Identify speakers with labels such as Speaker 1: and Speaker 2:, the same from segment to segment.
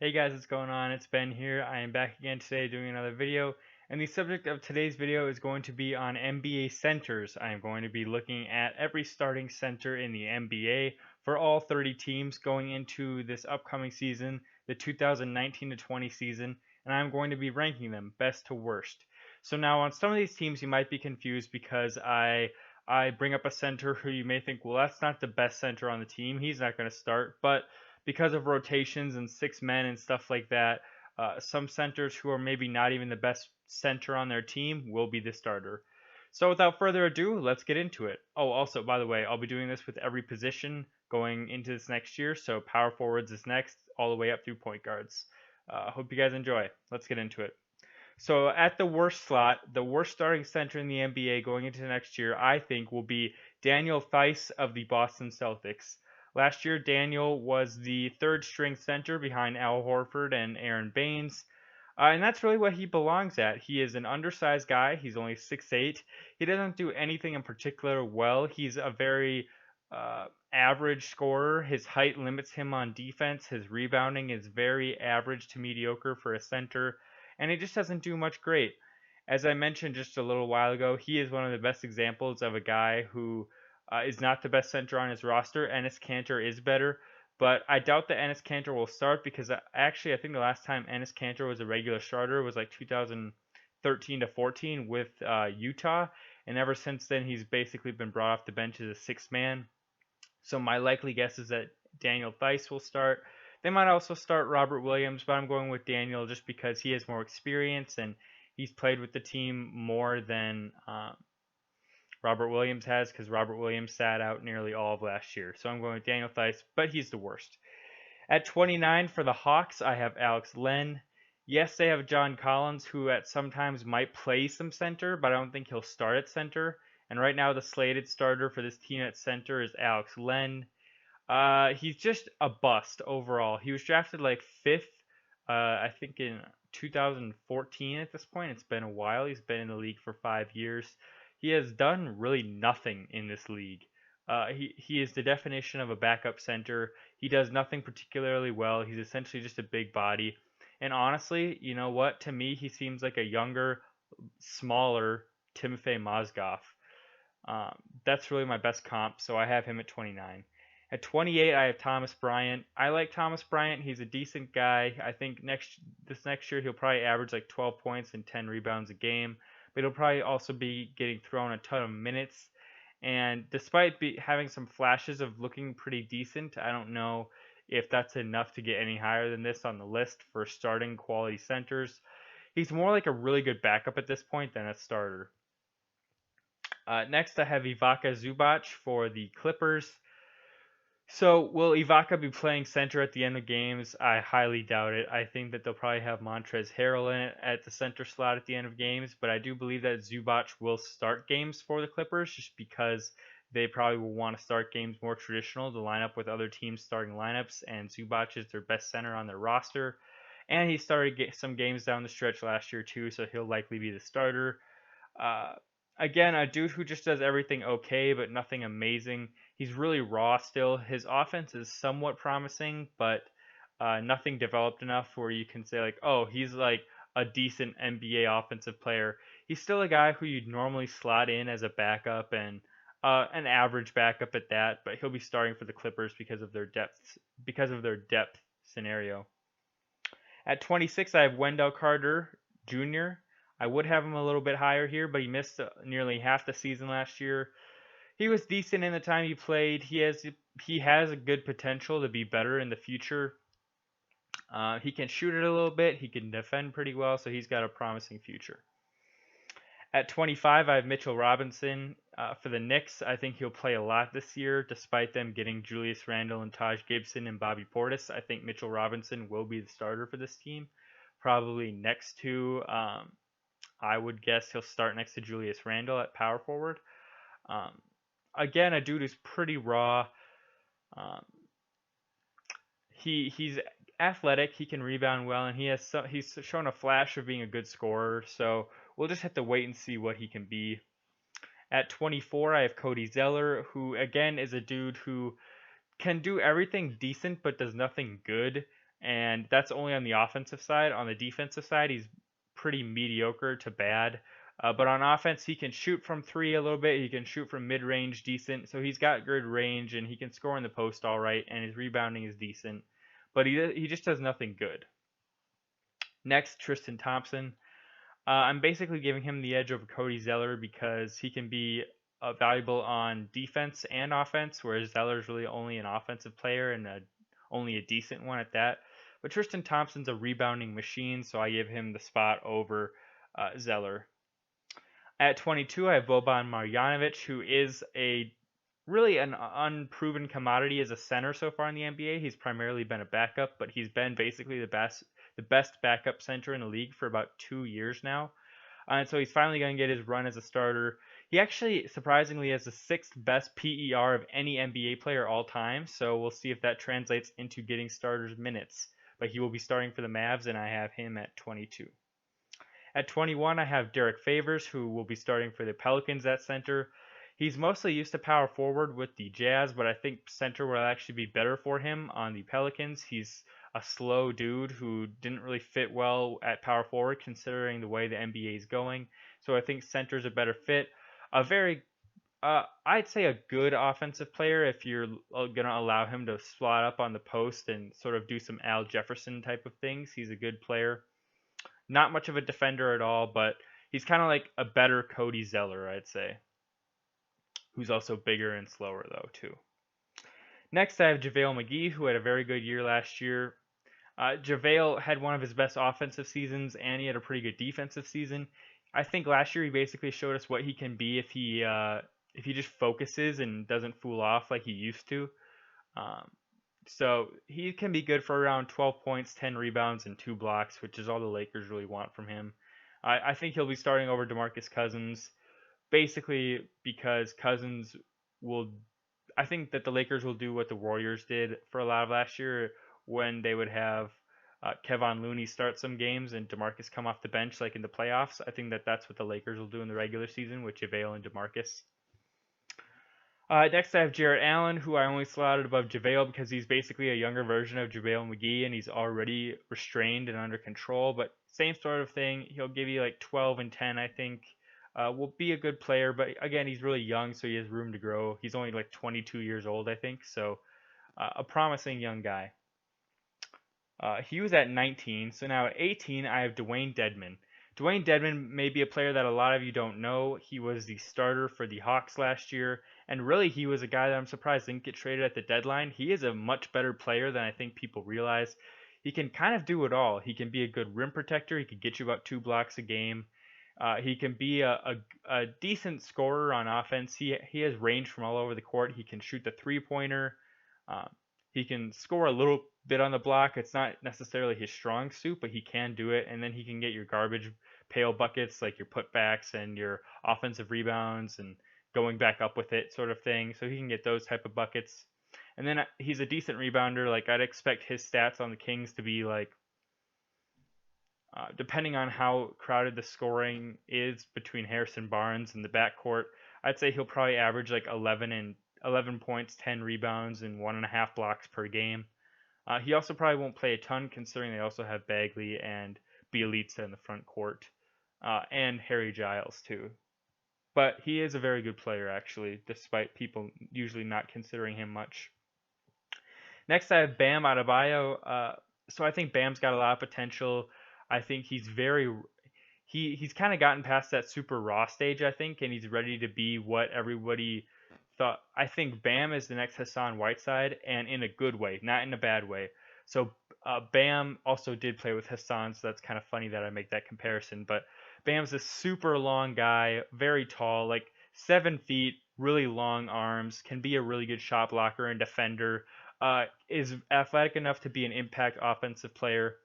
Speaker 1: Hey guys, what's going on? It's Ben here. I am back again today doing another video, and the subject of today's video is going to be on NBA centers. I am going to be looking at every starting center in the NBA for all 30 teams going into this upcoming season, the 2019 to 20 season, and I'm going to be ranking them best to worst. So now on some of these teams you might be confused because I bring up a center who you may think, well, that's not the best center on the team. He's not going to start, but because of rotations and six men and stuff like that, some centers who are maybe not even the best center on their team will be the starter. So without further ado, let's get into it. Oh, also, by the way, I'll be doing this with every position going into this next year. So power forwards is next, all the way up through point guards. Hope you guys enjoy. Let's get into it. So at the worst slot, the worst starting center in the NBA going into next year, I think, will be Daniel Theis of the Boston Celtics. Last year, Daniel was the third string center behind Al Horford and Aaron Baines. And that's really what he belongs at. He is an undersized guy. He's only 6'8". He doesn't do anything in particular well. He's a very average scorer. His height limits him on defense. His rebounding is very average to mediocre for a center, and he just doesn't do much great. As I mentioned just a little while ago, he is one of the best examples of a guy who is not the best center on his roster. Enes Kanter is better, but I doubt that Enes Kanter will start because actually I think the last time Enes Kanter was a regular starter was like 2013 to 14 with Utah, and ever since then he's basically been brought off the bench as a sixth man. So my likely guess is that Daniel Theis will start. They might also start Robert Williams, but I'm going with Daniel just because he has more experience and he's played with the team more than Robert Williams has, because Robert Williams sat out nearly all of last year. So I'm going with Daniel Theis, but he's the worst. At 29 for the Hawks, I have Alex Len. Yes, they have John Collins, who at sometimes might play some center, but I don't think he'll start at center. And right now, the slated starter for this team at center is Alex Len. He's just a bust overall. He was drafted like fifth, I think in 2014 at this point. It's been a while. He's been in the league for 5 years. He has done really nothing in this league. He is the definition of a backup center. He does nothing particularly well. He's essentially just a big body. And honestly, you know what? To me, he seems like a younger, smaller Timofey Mozgov. That's really my best comp, so I have him at 29. At 28, I have Thomas Bryant. I like Thomas Bryant. He's a decent guy. I think this next year he'll probably average like 12 points and 10 rebounds a game, but he'll probably also be getting thrown a ton of minutes. And despite having some flashes of looking pretty decent, I don't know if that's enough to get any higher than this on the list for starting quality centers. He's more like a really good backup at this point than a starter. Next, I have Ivica Zubac for the Clippers. So, will Ibaka be playing center at the end of games? I highly doubt it. I think that they'll probably have Montrezl Harrell in it at the center slot at the end of games, but I do believe that Zubac will start games for the Clippers just because they probably will want to start games more traditional to line up with other teams' starting lineups, and Zubac is their best center on their roster. And he started some games down the stretch last year too, so he'll likely be the starter. Uh, Again, a dude who just does everything okay, but nothing amazing. He's really raw still. His offense is somewhat promising, but nothing developed enough where you can say like, oh, he's like a decent NBA offensive player. He's still a guy who you'd normally slot in as a backup and an average backup at that, but he'll be starting for the Clippers because of their depth scenario. At 26, I have Wendell Carter Jr. I would have him a little bit higher here, but he missed nearly half the season last year. He was decent in the time he played. He has a good potential to be better in the future. He can shoot it a little bit. He can defend pretty well, so he's got a promising future. At 25, I have Mitchell Robinson for the Knicks. I think he'll play a lot this year, despite them getting Julius Randle and Taj Gibson and Bobby Portis. I think Mitchell Robinson will be the starter for this team, probably next to. I would guess he'll start next to Julius Randle at power forward. Um, Again, a dude who's pretty raw. Um, he's athletic. He can rebound well, and he's shown a flash of being a good scorer. So we'll just have to wait and see what he can be. At 24, I have Cody Zeller, who again is a dude who can do everything decent but does nothing good. and that's only on the offensive side. On the defensive side, he's pretty mediocre to bad. But on offense, he can shoot from three a little bit. He can shoot from mid-range decent. So he's got good range, and he can score in the post all right, and his rebounding is decent. But he just does nothing good. Next, Tristan Thompson. I'm basically giving him the edge over Cody Zeller because he can be valuable on defense and offense, whereas Zeller's really only an offensive player and only a decent one at that. But Tristan Thompson's a rebounding machine, so I give him the spot over Zeller. At 22, I have Boban Marjanovic, who is really an unproven commodity as a center so far in the NBA. He's primarily been a backup, but he's been basically the best backup center in the league for about 2 years now. And so he's finally going to get his run as a starter. He actually, surprisingly, has the 6th best PER of any NBA player all time, so we'll see if that translates into getting starters minutes. But he will be starting for the Mavs, and I have him at 22. At 21, I have Derek Favors, who will be starting for the Pelicans at center. He's mostly used to power forward with the Jazz, but I think center will actually be better for him on the Pelicans. He's a slow dude who didn't really fit well at power forward considering the way the NBA is going. So I think center's a better fit. I'd say a good offensive player if you're going to allow him to slot up on the post and sort of do some Al Jefferson type of things. He's a good player. Not much of a defender at all, but he's kind of like a better Cody Zeller, I'd say, who's also bigger and slower, though, too. Next, I have JaVale McGee, who had a very good year last year. JaVale had one of his best offensive seasons, and he had a pretty good defensive season. I think last year he basically showed us what he can be if he just focuses and doesn't fool off like he used to. So he can be good for around 12 points, 10 rebounds, and 2 blocks, which is all the Lakers really want from him. I think he'll be starting over DeMarcus Cousins, basically because Cousins will. I think that the Lakers will do what the Warriors did for a lot of last year when they would have Kevon Looney start some games and DeMarcus come off the bench like in the playoffs. I think that that's what the Lakers will do in the regular season with JaVale and DeMarcus. Next, I have Jarrett Allen, who I only slotted above JaVale because he's basically a younger version of JaVale McGee, and he's already restrained and under control. But same sort of thing. He'll give you like 12 and 10, I think. Will be a good player, but again, he's really young, so he has room to grow. He's only like 22 years old, I think, so a promising young guy. He was at 19, so now at 18, I have Dewayne Dedmon. Dewayne Dedmon may be a player that a lot of you don't know. He was the starter for the Hawks last year, and really he was a guy that I'm surprised didn't get traded at the deadline. He is a much better player than I think people realize. He can kind of do it all. He can be a good rim protector. He can get you about 2 blocks a game. He can be a decent scorer on offense. He has range from all over the court. He can shoot the 3-pointer. He can score a little bit on the block. It's not necessarily his strong suit, but he can do it. And then he can get your garbage pail buckets, like your putbacks and your offensive rebounds and going back up with it sort of thing. So he can get those type of buckets. And then he's a decent rebounder. Like I'd expect his stats on the Kings to be like, depending on how crowded the scoring is between Harrison Barnes and the backcourt, I'd say he'll probably average like 11 points, 10 rebounds, and 1.5 blocks per game. He also probably won't play a ton considering they also have Bagley and Bjelica in the front court, and Harry Giles too. But he is a very good player actually, despite people usually not considering him much. Next I have Bam Adebayo. So I think Bam's got a lot of potential. I think he's kind of gotten past that super raw stage, I think, and he's ready to be what everybody thought. I think Bam is the next Hassan Whiteside, and in a good way, not in a bad way. So Bam also did play with Hassan, so that's kind of funny that I make that comparison. But Bam's a super long guy, very tall, like 7 feet, really long arms, can be a really good shot blocker and defender, is athletic enough to be an impact offensive player.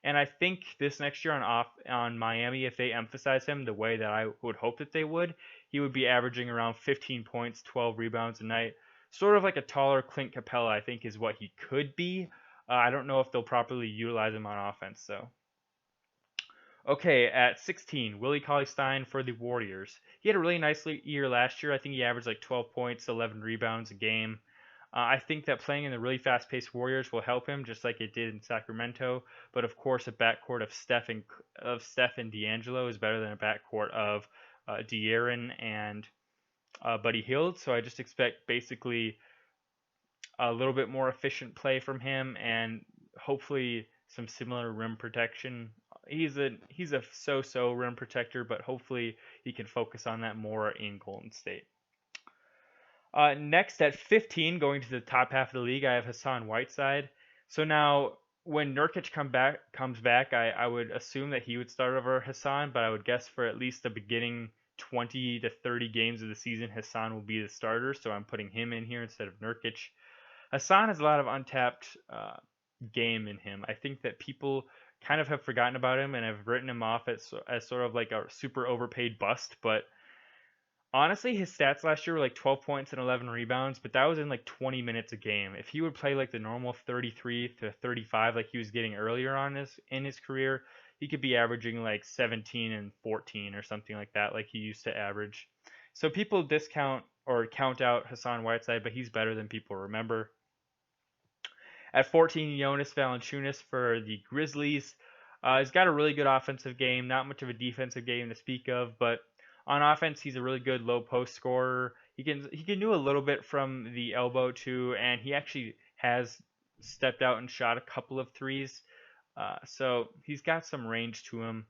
Speaker 1: And I think this next year on Miami, if they emphasize him the way that I would hope that they would, he would be averaging around 15 points, 12 rebounds a night. Sort of like a taller Clint Capella, I think, is what he could be. I don't know if they'll properly utilize him on offense, though. Okay, at 16, Willie Cauley-Stein for the Warriors. He had a really nice year last year. I think he averaged like 12 points, 11 rebounds a game. I think that playing in the really fast-paced Warriors will help him, just like it did in Sacramento. But of course, a backcourt of Steph and D'Angelo is better than a backcourt of De'Aaron and Buddy Hield. So I just expect basically a little bit more efficient play from him, and hopefully some similar rim protection. He's a so-so rim protector, but hopefully he can focus on that more in Golden State. Next at 15, going to the top half of the league, I have Hassan Whiteside. So now, when Nurkic comes back, I would assume that he would start over Hassan, but I would guess for at least the beginning 20 to 30 games of the season, Hassan will be the starter. So I'm putting him in here instead of Nurkic. Hassan has a lot of untapped game in him. I think that people kind of have forgotten about him and have written him off as sort of like a super overpaid bust, but honestly, his stats last year were like 12 points and 11 rebounds, but that was in like 20 minutes a game. If he would play like the normal 33 to 35 like he was getting earlier on in his career, he could be averaging like 17 and 14 or something like he used to average. So people discount or count out Hassan Whiteside, but he's better than people remember. At 14, Jonas Valanciunas for the Grizzlies. He's got a really good offensive game, not much of a defensive game to speak of, but on offense, he's a really good low post scorer. He can do a little bit from the elbow too, and he actually has stepped out and shot a couple of threes. So he's got some range to him.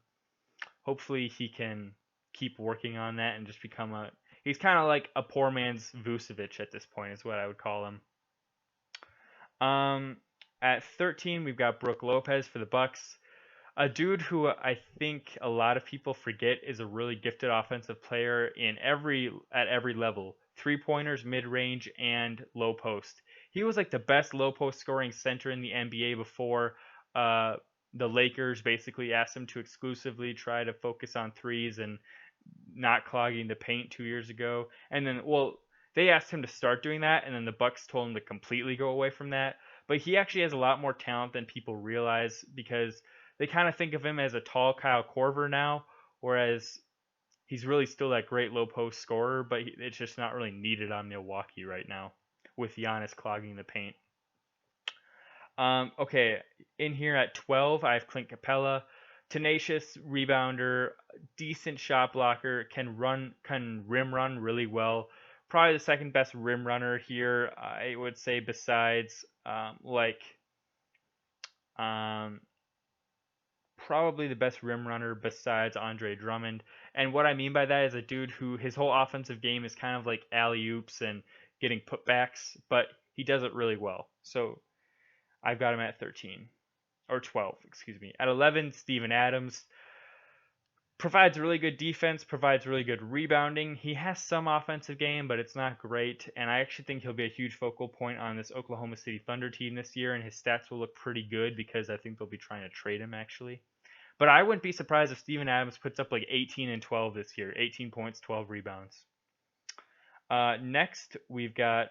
Speaker 1: Hopefully, he can keep working on that and just become a. He's kind of like a poor man's Vucevic at this point, is what I would call him. At 13, we've got Brook Lopez for the Bucks. A dude who I think a lot of people forget is a really gifted offensive player at every level. 3-pointers, mid-range, and low post. He was like the best low post scoring center in the NBA before the Lakers basically asked him to exclusively try to focus on threes and not clogging the paint 2 years ago. And then, well, they asked him to start doing that, and then the Bucks told him to completely go away from that. But he actually has a lot more talent than people realize, because they kind of think of him as a tall Kyle Korver now, whereas he's really still that great low post scorer, but it's just not really needed on Milwaukee right now with Giannis clogging the paint. Okay, in here at 12, I have Clint Capella. Tenacious rebounder, decent shot blocker, can rim run really well. Probably the second best rim runner here, I would say, besides probably the best rim runner besides Andre Drummond. And what I mean by that is a dude who his whole offensive game is kind of like alley oops and getting putbacks, but he does it really well. So I've got him at 13 or 12, excuse me. At 11, Steven Adams provides really good defense, provides really good rebounding. He has some offensive game, but it's not great. And I actually think he'll be a huge focal point on this Oklahoma City Thunder team this year, and his stats will look pretty good because I think they'll be trying to trade him actually. But I wouldn't be surprised if Steven Adams puts up like 18 and 12 this year, 18 points, 12 rebounds. Next, we've got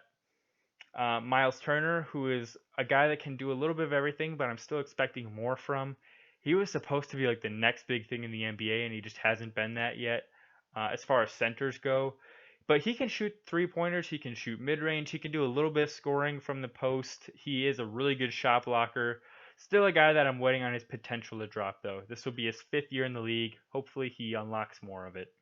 Speaker 1: Miles Turner, who is a guy that can do a little bit of everything, but I'm still expecting more from. He was supposed to be like the next big thing in the NBA, and he just hasn't been that yet as far as centers go. But he can shoot 3-pointers, he can shoot mid-range, he can do a little bit of scoring from the post. He is a really good shot blocker. Still a guy that I'm waiting on his potential to drop, though. This will be his 5th year in the league. Hopefully he unlocks more of it.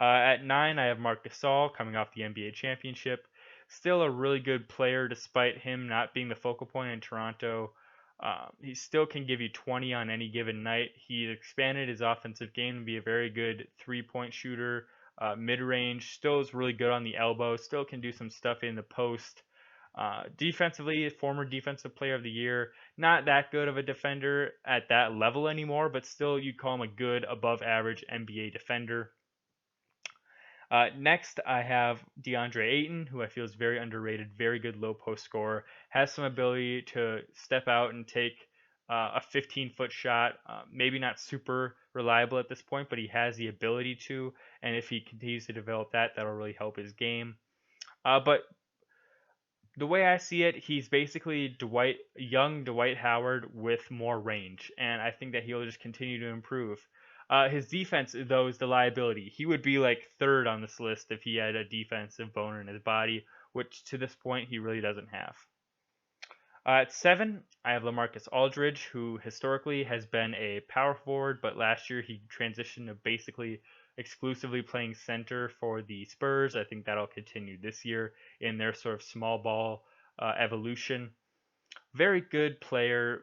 Speaker 1: At 9, I have Marc Gasol coming off the NBA championship. Still a really good player despite him not being the focal point in Toronto. He still can give you 20 on any given night. He expanded his offensive game to be a very good 3-point shooter, mid-range. Still is really good on the elbow. Still can do some stuff in the post. Defensively, former defensive player of the year. Not that good of a defender at that level anymore, but still you'd call him a good above average NBA defender. Next, I have DeAndre Ayton, who I feel is very underrated, very good low post scorer, has some ability to step out and take a 15-foot shot. Maybe not super reliable at this point, but he has the ability to, and if he continues to develop that, that'll really help his game. But the way I see it, he's basically young Dwight Howard with more range, and I think that he'll just continue to improve. His defense, though, is the liability. He would be like 3rd on this list if he had a defensive bone in his body, which to this point he really doesn't have. At 7, I have LaMarcus Aldridge, who historically has been a power forward, but last year he transitioned to basically exclusively playing center for the Spurs. I think that'll continue this year in their sort of small ball evolution. Very good player,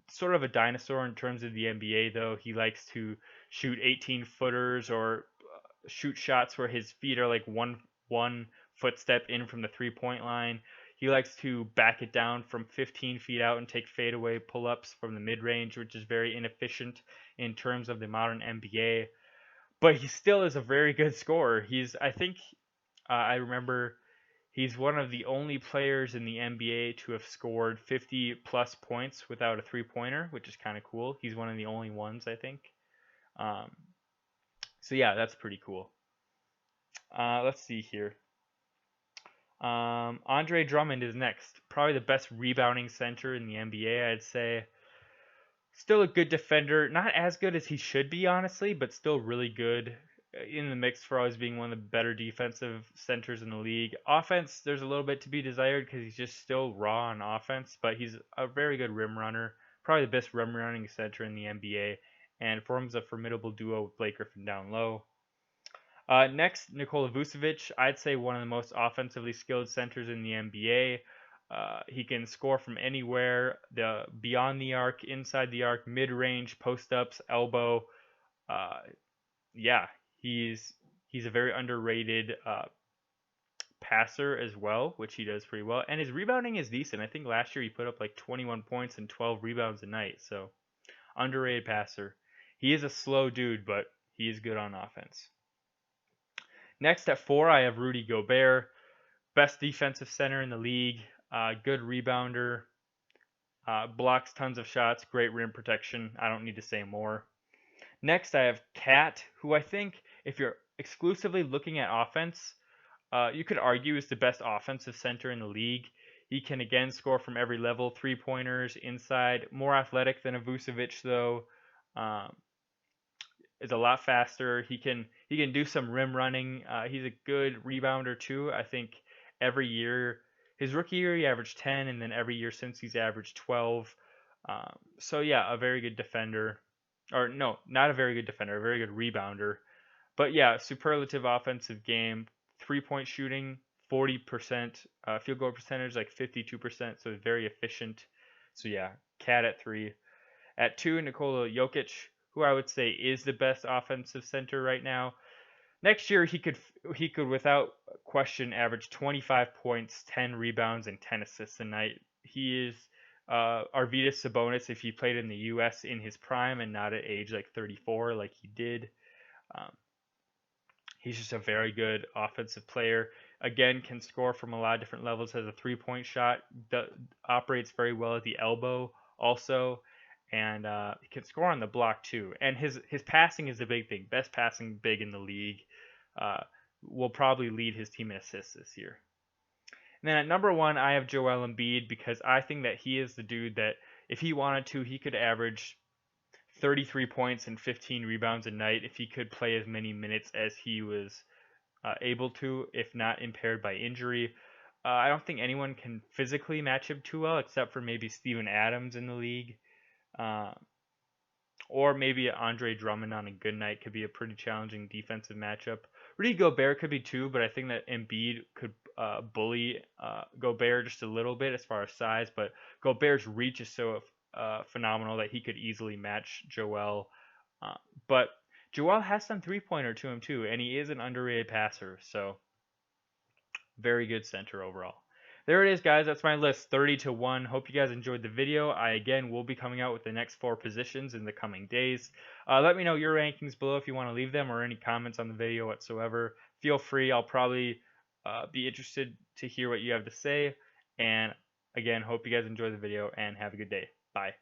Speaker 1: sort of a dinosaur in terms of the NBA, though. He likes to shoot 18 footers or shoot shots where his feet are like one footstep in from the 3-point line. He likes to back it down from 15 feet out and take fadeaway pull-ups from the mid-range, which is very inefficient in terms of the modern NBA. But he still is a very good scorer. I remember he's one of the only players in the NBA to have scored 50 plus points without a three-pointer, which is kind of cool. He's one of the only ones, I think. So yeah, that's pretty cool. Let's see here. Andre Drummond is next. Probably the best rebounding center in the NBA, I'd say. Still a good defender. Not as good as he should be, honestly, but still really good. In the mix for always being one of the better defensive centers in the league. Offense, there's a little bit to be desired because he's just still raw on offense, but he's a very good rim runner. Probably the best rim running center in the NBA, and forms a formidable duo with Blake Griffin down low. Next, Nikola Vucevic. I'd say one of the most offensively skilled centers in the NBA. He can score from anywhere, beyond the arc, inside the arc, mid-range, post-ups, elbow. Yeah, he's a very underrated passer as well, which he does pretty well. And his rebounding is decent. I think last year he put up like 21 points and 12 rebounds a night. So underrated passer. He is a slow dude, but he is good on offense. Next at 4, I have Rudy Gobert, best defensive center in the league, good rebounder, blocks tons of shots, great rim protection. I don't need to say more. Next, I have Cat, who I think if you're exclusively looking at offense, you could argue is the best offensive center in the league. He can again score from every level, 3-pointers, inside, more athletic than a Vucevic though. Is a lot faster. He can do some rim running. He's a good rebounder too. I think every year, his rookie year he averaged 10, and then every year since he's averaged 12. So yeah, a very good defender. Or no, not a very good defender, a very good rebounder. But yeah, superlative offensive game, 3-point shooting, 40%, field goal percentage like 52%, so very efficient. So yeah, Cat at 3. At 2, Nikola Jokic, who I would say is the best offensive center right now. Next year he could without question average 25 points, 10 rebounds, and 10 assists a night. He is Arvydas Sabonis if he played in the U.S. in his prime and not at age like 34 like he did. He's just a very good offensive player. Again, can score from a lot of different levels. Has a 3-point shot. Operates very well at the elbow also. And he can score on the block too. And his passing is the big thing. Best passing big in the league. Will probably lead his team in assists this year. And then at number 1, I have Joel Embiid because I think that he is the dude that if he wanted to, he could average 33 points and 15 rebounds a night if he could play as many minutes as he was able to, if not impaired by injury. I don't think anyone can physically match him too well except for maybe Steven Adams in the league. Or maybe Andre Drummond on a good night could be a pretty challenging defensive matchup. Rudy Gobert could be too, but I think that Embiid could bully Gobert just a little bit as far as size, but Gobert's reach is so phenomenal that he could easily match Joel. But Joel has some 3-pointer to him too, and he is an underrated passer, so very good center overall. There it is, guys. That's my list, 30-1. Hope you guys enjoyed the video. I, again, will be coming out with the next 4 positions in the coming days. Let me know your rankings below if you want to leave them or any comments on the video whatsoever. Feel free. I'll probably be interested to hear what you have to say. And, again, hope you guys enjoyed the video and have a good day. Bye.